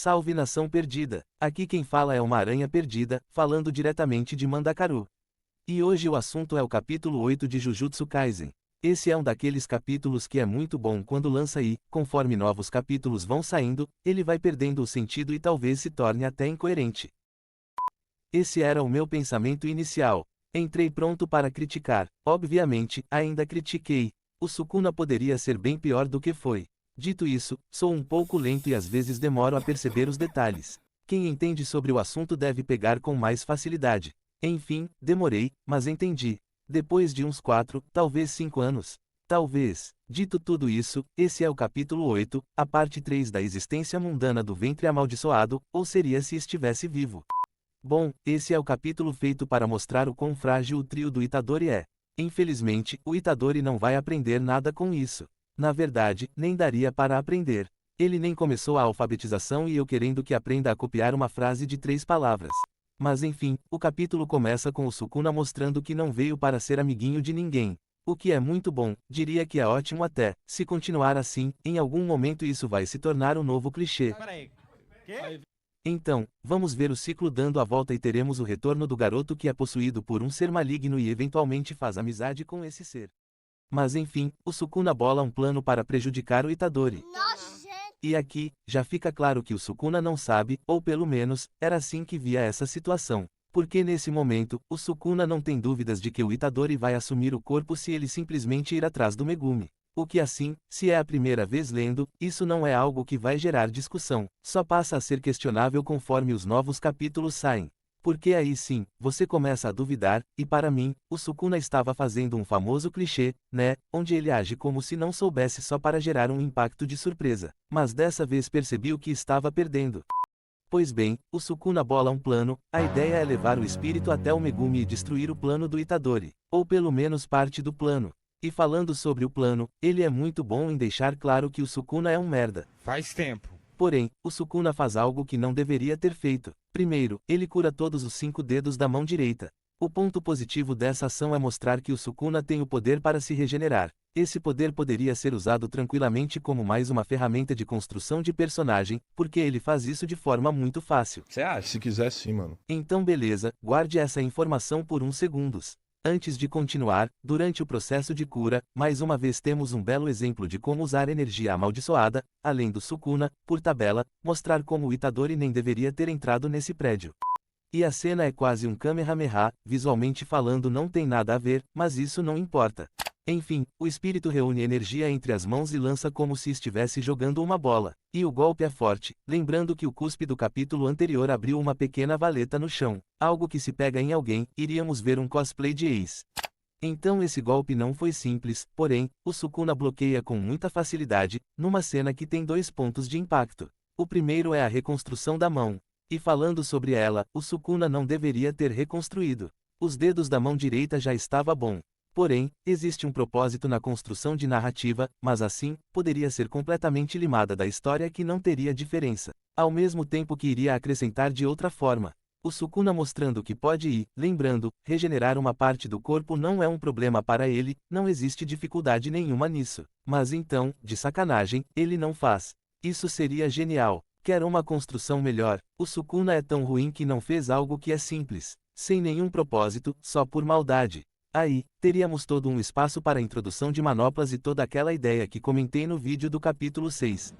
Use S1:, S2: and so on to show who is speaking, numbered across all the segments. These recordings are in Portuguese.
S1: Salve nação perdida! Aqui quem fala é uma aranha perdida, falando diretamente de Mandacaru. E hoje o assunto é o capítulo 8 de Jujutsu Kaisen. Esse é um daqueles capítulos que é muito bom quando lança e, conforme novos capítulos vão saindo, ele vai perdendo o sentido e talvez se torne até incoerente. Esse era o meu pensamento inicial. Entrei pronto para criticar. Obviamente, ainda critiquei. O Sukuna poderia ser bem pior do que foi. Dito isso, sou um pouco lento e às vezes demoro a perceber os detalhes. Quem entende sobre o assunto deve pegar com mais facilidade. Enfim, demorei, mas entendi. Depois de uns 4, talvez 5 anos. Talvez. Dito tudo isso, esse é o capítulo 8, a parte 3 da existência mundana do ventre amaldiçoado, ou seria se estivesse vivo. Bom, esse é o capítulo feito para mostrar o quão frágil o trio do Itadori é. Infelizmente, o Itadori não vai aprender nada com isso. Na verdade, nem daria para aprender. Ele nem começou a alfabetização e eu querendo que aprenda a copiar uma frase de 3 palavras. Mas enfim, o capítulo começa com o Sukuna mostrando que não veio para ser amiguinho de ninguém. O que é muito bom, diria que é ótimo até, se continuar assim, em algum momento isso vai se tornar um novo clichê.
S2: Peraí, quê?
S1: Então, vamos ver o ciclo dando a volta e teremos o retorno do garoto que é possuído por um ser maligno e eventualmente faz amizade com esse ser. Mas enfim, o Sukuna bola um plano para prejudicar o Itadori. E aqui, já fica claro que o Sukuna não sabe, ou pelo menos, era assim que via essa situação. Porque nesse momento, o Sukuna não tem dúvidas de que o Itadori vai assumir o corpo se ele simplesmente ir atrás do Megumi. O que assim, se é a primeira vez lendo, isso não é algo que vai gerar discussão, só passa a ser questionável conforme os novos capítulos saem. Porque aí sim, você começa a duvidar, e para mim, o Sukuna estava fazendo um famoso clichê, né, onde ele age como se não soubesse só para gerar um impacto de surpresa. Mas dessa vez percebi o que estava perdendo. Pois bem, o Sukuna bola um plano, a ideia é levar o espírito até o Megumi e destruir o plano do Itadori, ou pelo menos parte do plano. E falando sobre o plano, ele é muito bom em deixar claro que o Sukuna é um merda.
S2: Faz tempo.
S1: Porém, o Sukuna faz algo que não deveria ter feito. Primeiro, ele cura todos os 5 dedos da mão direita. O ponto positivo dessa ação é mostrar que o Sukuna tem o poder para se regenerar. Esse poder poderia ser usado tranquilamente como mais uma ferramenta de construção de personagem, porque ele faz isso de forma muito fácil.
S2: Você acha?
S3: Se quiser sim, mano.
S1: Então beleza, guarde essa informação por uns segundos. Antes de continuar, durante o processo de cura, mais uma vez temos um belo exemplo de como usar energia amaldiçoada, além do Sukuna, por tabela, mostrar como o Itadori nem deveria ter entrado nesse prédio. E a cena é quase um Kamehameha, visualmente falando não tem nada a ver, mas isso não importa. Enfim, o espírito reúne energia entre as mãos e lança como se estivesse jogando uma bola. E o golpe é forte, lembrando que o cuspe do capítulo anterior abriu uma pequena valeta no chão, algo que se pega em alguém, iríamos ver um cosplay de Ace. Então esse golpe não foi simples, porém, o Sukuna bloqueia com muita facilidade, numa cena que tem 2 pontos de impacto. O primeiro é a reconstrução da mão. E falando sobre ela, o Sukuna não deveria ter reconstruído. Os dedos da mão direita já estava bom. Porém, existe um propósito na construção de narrativa, mas assim, poderia ser completamente limada da história que não teria diferença. Ao mesmo tempo que iria acrescentar de outra forma. O Sukuna mostrando que pode ir, lembrando, regenerar uma parte do corpo não é um problema para ele, não existe dificuldade nenhuma nisso. Mas então, de sacanagem, ele não faz. Isso seria genial. Quer uma construção melhor, o Sukuna é tão ruim que não fez algo que é simples, sem nenhum propósito, só por maldade. Aí, teríamos todo um espaço para a introdução de manoplas e toda aquela ideia que comentei no vídeo do capítulo 6.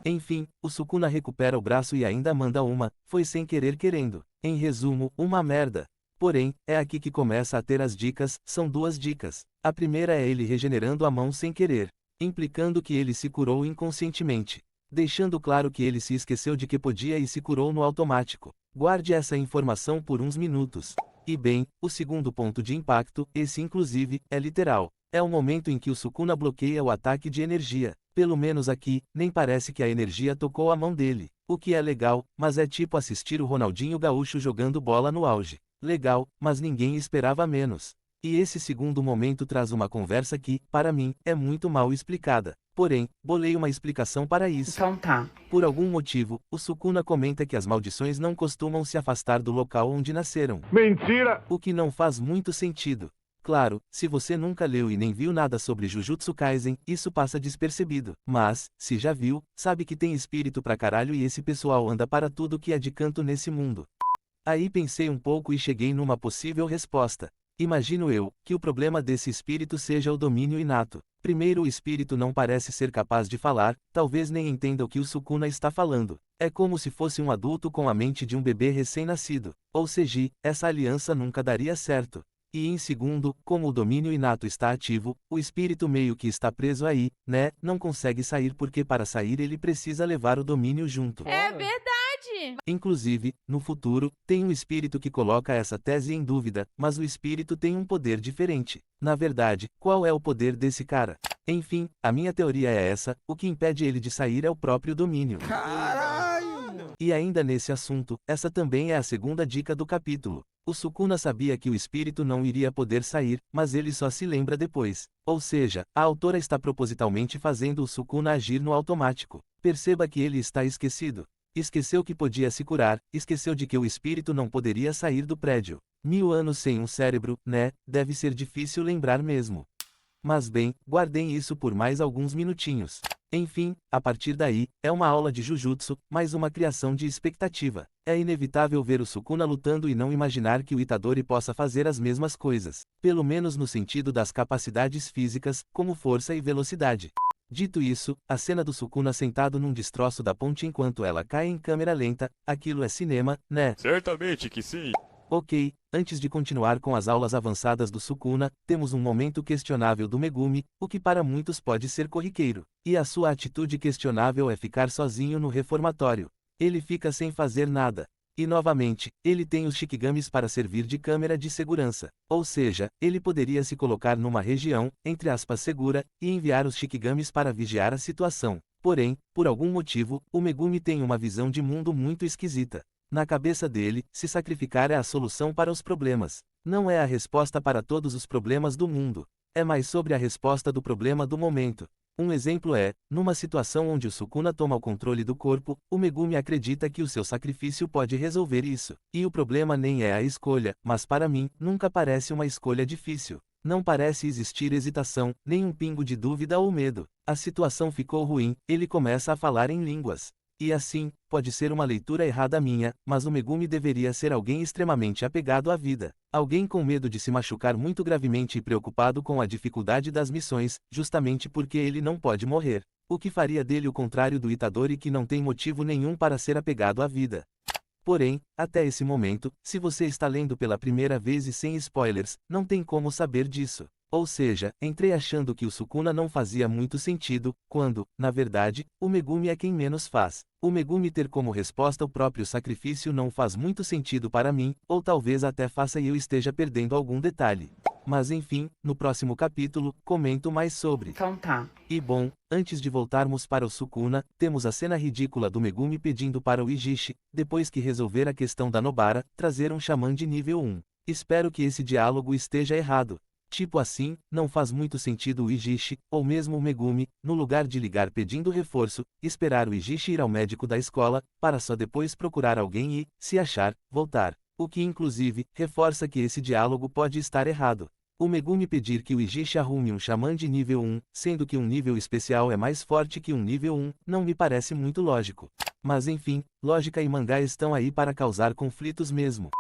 S1: Enfim, o Sukuna recupera o braço e ainda manda uma, foi sem querer querendo. Em resumo, uma merda. Porém, é aqui que começa a ter as dicas, são 2 dicas. A primeira é ele regenerando a mão sem querer, implicando que ele se curou inconscientemente. Deixando claro que ele se esqueceu de que podia e se curou no automático. Guarde essa informação por uns minutos. E bem, o segundo ponto de impacto, esse inclusive, é literal. É o momento em que o Sukuna bloqueia o ataque de energia. Pelo menos aqui, nem parece que a energia tocou a mão dele. O que é legal, mas é tipo assistir o Ronaldinho Gaúcho jogando bola no auge. Legal, mas ninguém esperava menos. E esse segundo momento traz uma conversa que, para mim, é muito mal explicada. Porém, bolei uma explicação para isso.
S4: Então tá.
S1: Por algum motivo, o Sukuna comenta que as maldições não costumam se afastar do local onde nasceram.
S3: Mentira!
S1: O que não faz muito sentido. Claro, se você nunca leu e nem viu nada sobre Jujutsu Kaisen, isso passa despercebido. Mas, se já viu, sabe que tem espírito pra caralho e esse pessoal anda para tudo que é de canto nesse mundo. Aí pensei um pouco e cheguei numa possível resposta. Imagino eu, que o problema desse espírito seja o domínio inato. Primeiro, o espírito não parece ser capaz de falar, talvez nem entenda o que o Sukuna está falando. É como se fosse um adulto com a mente de um bebê recém-nascido. Ou seja, essa aliança nunca daria certo. E em segundo, como o domínio inato está ativo, o espírito meio que está preso aí, né? Não consegue sair porque para sair ele precisa levar o domínio junto.
S3: É verdade!
S1: Inclusive, no futuro, tem um espírito que coloca essa tese em dúvida, mas o espírito tem um poder diferente. Na verdade, qual é o poder desse cara? Enfim, a minha teoria é essa: o que impede ele de sair é o próprio domínio.
S2: Caralho!
S1: E ainda nesse assunto, essa também é a segunda dica do capítulo. O Sukuna sabia que o espírito não iria poder sair, mas ele só se lembra depois. Ou seja, a autora está propositalmente fazendo o Sukuna agir no automático. Perceba que ele está esquecido. Esqueceu que podia se curar, esqueceu de que o espírito não poderia sair do prédio. 1000 anos sem um cérebro, né? Deve ser difícil lembrar mesmo. Mas bem, guardem isso por mais alguns minutinhos. Enfim, a partir daí, é uma aula de Jujutsu, mais uma criação de expectativa. É inevitável ver o Sukuna lutando e não imaginar que o Itadori possa fazer as mesmas coisas, pelo menos no sentido das capacidades físicas, como força e velocidade. Dito isso, a cena do Sukuna sentado num destroço da ponte enquanto ela cai em câmera lenta, aquilo é cinema, né?
S4: Certamente que sim.
S1: Ok, antes de continuar com as aulas avançadas do Sukuna, temos um momento questionável do Megumi, o que para muitos pode ser corriqueiro. E a sua atitude questionável é ficar sozinho no reformatório. Ele fica sem fazer nada. E novamente, ele tem os Shikigamis para servir de câmera de segurança. Ou seja, ele poderia se colocar numa região, entre aspas, segura, e enviar os Shikigamis para vigiar a situação. Porém, por algum motivo, o Megumi tem uma visão de mundo muito esquisita. Na cabeça dele, se sacrificar é a solução para os problemas. Não é a resposta para todos os problemas do mundo. É mais sobre a resposta do problema do momento. Um exemplo é, numa situação onde o Sukuna toma o controle do corpo, o Megumi acredita que o seu sacrifício pode resolver isso. E o problema nem é a escolha, mas para mim, nunca parece uma escolha difícil. Não parece existir hesitação, nem um pingo de dúvida ou medo. A situação ficou ruim, ele começa a falar em línguas. E assim, pode ser uma leitura errada minha, mas o Megumi deveria ser alguém extremamente apegado à vida. Alguém com medo de se machucar muito gravemente e preocupado com a dificuldade das missões, justamente porque ele não pode morrer. O que faria dele o contrário do Itadori, que não tem motivo nenhum para ser apegado à vida. Porém, até esse momento, se você está lendo pela primeira vez e sem spoilers, não tem como saber disso. Ou seja, entrei achando que o Sukuna não fazia muito sentido, quando, na verdade, o Megumi é quem menos faz. O Megumi ter como resposta o próprio sacrifício não faz muito sentido para mim, ou talvez até faça e eu esteja perdendo algum detalhe. Mas enfim, no próximo capítulo, comento mais sobre.
S5: Então tá.
S1: E bom, antes de voltarmos para o Sukuna, temos a cena ridícula do Megumi pedindo para o Ijishi, depois que resolver a questão da Nobara, trazer um xamã de nível 1. Espero que esse diálogo esteja errado. Tipo assim, não faz muito sentido o Ijishi, ou mesmo o Megumi, no lugar de ligar pedindo reforço, esperar o Ijishi ir ao médico da escola, para só depois procurar alguém e, se achar, voltar. O que inclusive, reforça que esse diálogo pode estar errado. O Megumi pedir que o Ijishi arrume um xamã de nível 1, sendo que um nível especial é mais forte que um nível 1, não me parece muito lógico. Mas enfim, lógica e mangá estão aí para causar conflitos mesmo.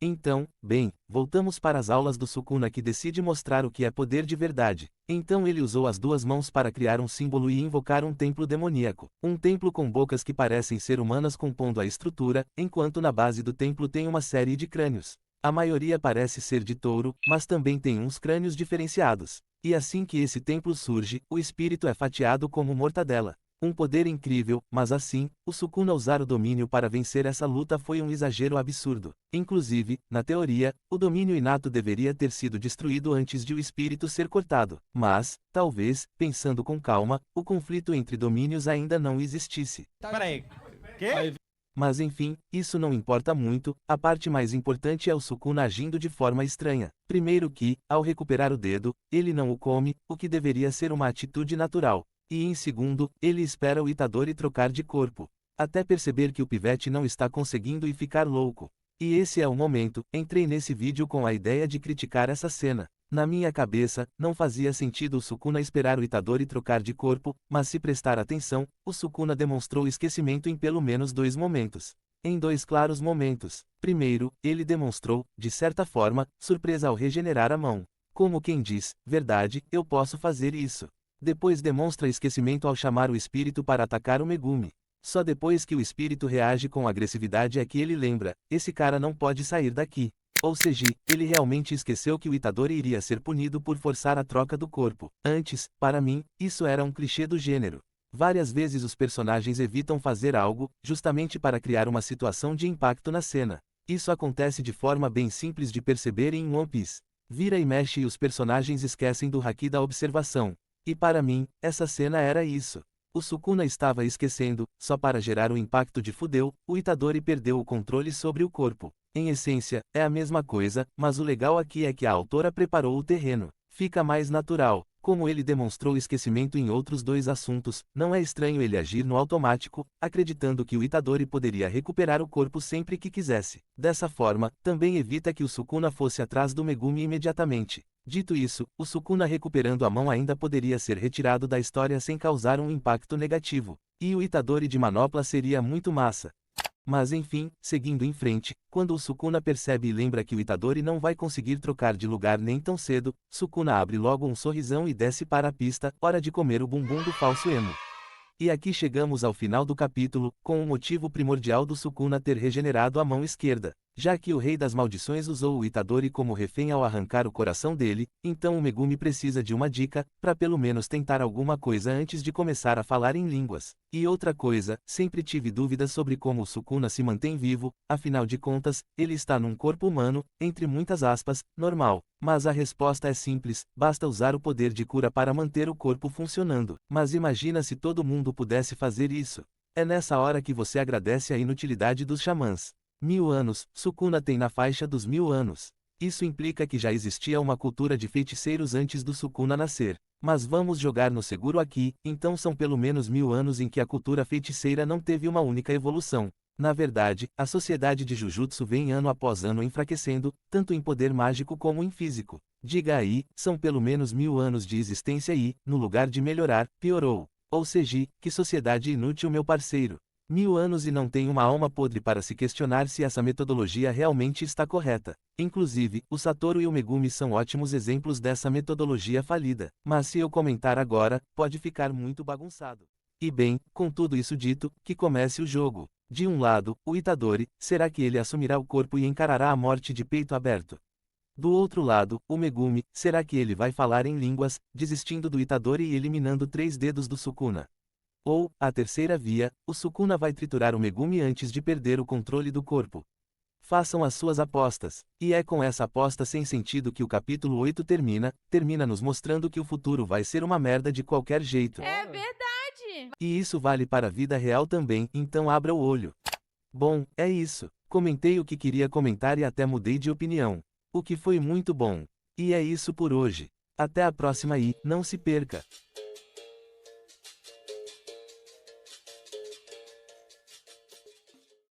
S1: Então, bem, voltamos para as aulas do Sukuna, que decide mostrar o que é poder de verdade. Então ele usou as duas mãos para criar um símbolo e invocar um templo demoníaco. Um templo com bocas que parecem ser humanas compondo a estrutura, enquanto na base do templo tem uma série de crânios. A maioria parece ser de touro, mas também tem uns crânios diferenciados. E assim que esse templo surge, o espírito é fatiado como mortadela. Um poder incrível, mas assim, o Sukuna usar o domínio para vencer essa luta foi um exagero absurdo. Inclusive, na teoria, o domínio inato deveria ter sido destruído antes de o espírito ser cortado. Mas, talvez, pensando com calma, o conflito entre domínios ainda não existisse.
S2: Peraí. Quê?
S1: Mas enfim, isso não importa muito, a parte mais importante é o Sukuna agindo de forma estranha. Primeiro que, ao recuperar o dedo, ele não o come, o que deveria ser uma atitude natural. E em segundo, ele espera o Itadori trocar de corpo. Até perceber que o pivete não está conseguindo e ficar louco. E esse é o momento, entrei nesse vídeo com a ideia de criticar essa cena. Na minha cabeça, não fazia sentido o Sukuna esperar o Itadori trocar de corpo, mas se prestar atenção, o Sukuna demonstrou esquecimento em pelo menos 2 momentos. Em 2 claros momentos. Primeiro, ele demonstrou, de certa forma, surpresa ao regenerar a mão. Como quem diz, verdade, eu posso fazer isso. Depois demonstra esquecimento ao chamar o espírito para atacar o Megumi. Só depois que o espírito reage com agressividade é que ele lembra, esse cara não pode sair daqui. Ou seja, ele realmente esqueceu que o Itadori iria ser punido por forçar a troca do corpo. Antes, para mim, isso era um clichê do gênero. Várias vezes os personagens evitam fazer algo, justamente para criar uma situação de impacto na cena. Isso acontece de forma bem simples de perceber em One Piece. Vira e mexe e os personagens esquecem do haki da observação. E para mim, essa cena era isso. O Sukuna estava esquecendo, só para gerar o impacto de fudeu, o Itadori perdeu o controle sobre o corpo. Em essência, é a mesma coisa, mas o legal aqui é que a autora preparou o terreno. Fica mais natural. Como ele demonstrou esquecimento em outros 2 assuntos, não é estranho ele agir no automático, acreditando que o Itadori poderia recuperar o corpo sempre que quisesse. Dessa forma, também evita que o Sukuna fosse atrás do Megumi imediatamente. Dito isso, o Sukuna recuperando a mão ainda poderia ser retirado da história sem causar um impacto negativo. E o Itadori de manopla seria muito massa. Mas enfim, seguindo em frente, quando o Sukuna percebe e lembra que o Itadori não vai conseguir trocar de lugar nem tão cedo, Sukuna abre logo um sorrisão e desce para a pista, hora de comer o bumbum do falso emo. E aqui chegamos ao final do capítulo, com o motivo primordial do Sukuna ter regenerado a mão esquerda. Já que o Rei das Maldições usou o Itadori como refém ao arrancar o coração dele, então o Megumi precisa de uma dica, para pelo menos tentar alguma coisa antes de começar a falar em línguas. E outra coisa, sempre tive dúvidas sobre como o Sukuna se mantém vivo, afinal de contas, ele está num corpo humano, entre muitas aspas, normal. Mas a resposta é simples, basta usar o poder de cura para manter o corpo funcionando. Mas imagina se todo mundo pudesse fazer isso. É nessa hora que você agradece a inutilidade dos xamãs. 1000 anos, Sukuna tem na faixa dos 1000 anos. Isso implica que já existia uma cultura de feiticeiros antes do Sukuna nascer. Mas vamos jogar no seguro aqui, então são pelo menos 1000 anos em que a cultura feiticeira não teve uma única evolução. Na verdade, a sociedade de Jujutsu vem ano após ano enfraquecendo, tanto em poder mágico como em físico. Diga aí, são pelo menos 1000 anos de existência e, no lugar de melhorar, piorou. Ou seja, que sociedade inútil meu parceiro. 1000 anos e não tem uma alma podre para se questionar se essa metodologia realmente está correta. Inclusive, o Satoru e o Megumi são ótimos exemplos dessa metodologia falida. Mas se eu comentar agora, pode ficar muito bagunçado. E bem, com tudo isso dito, que comece o jogo. De um lado, o Itadori, será que ele assumirá o corpo e encarará a morte de peito aberto? Do outro lado, o Megumi, será que ele vai falar em línguas, desistindo do Itadori e eliminando 3 dedos do Sukuna? Ou, a terceira via, o Sukuna vai triturar o Megumi antes de perder o controle do corpo. Façam as suas apostas. E é com essa aposta sem sentido que o capítulo 8 termina nos mostrando que o futuro vai ser uma merda de qualquer jeito.
S3: É verdade!
S1: E isso vale para a vida real também, então abra o olho. Bom, é isso. Comentei o que queria comentar e até mudei de opinião. O que foi muito bom. E é isso por hoje. Até a próxima e, não se perca!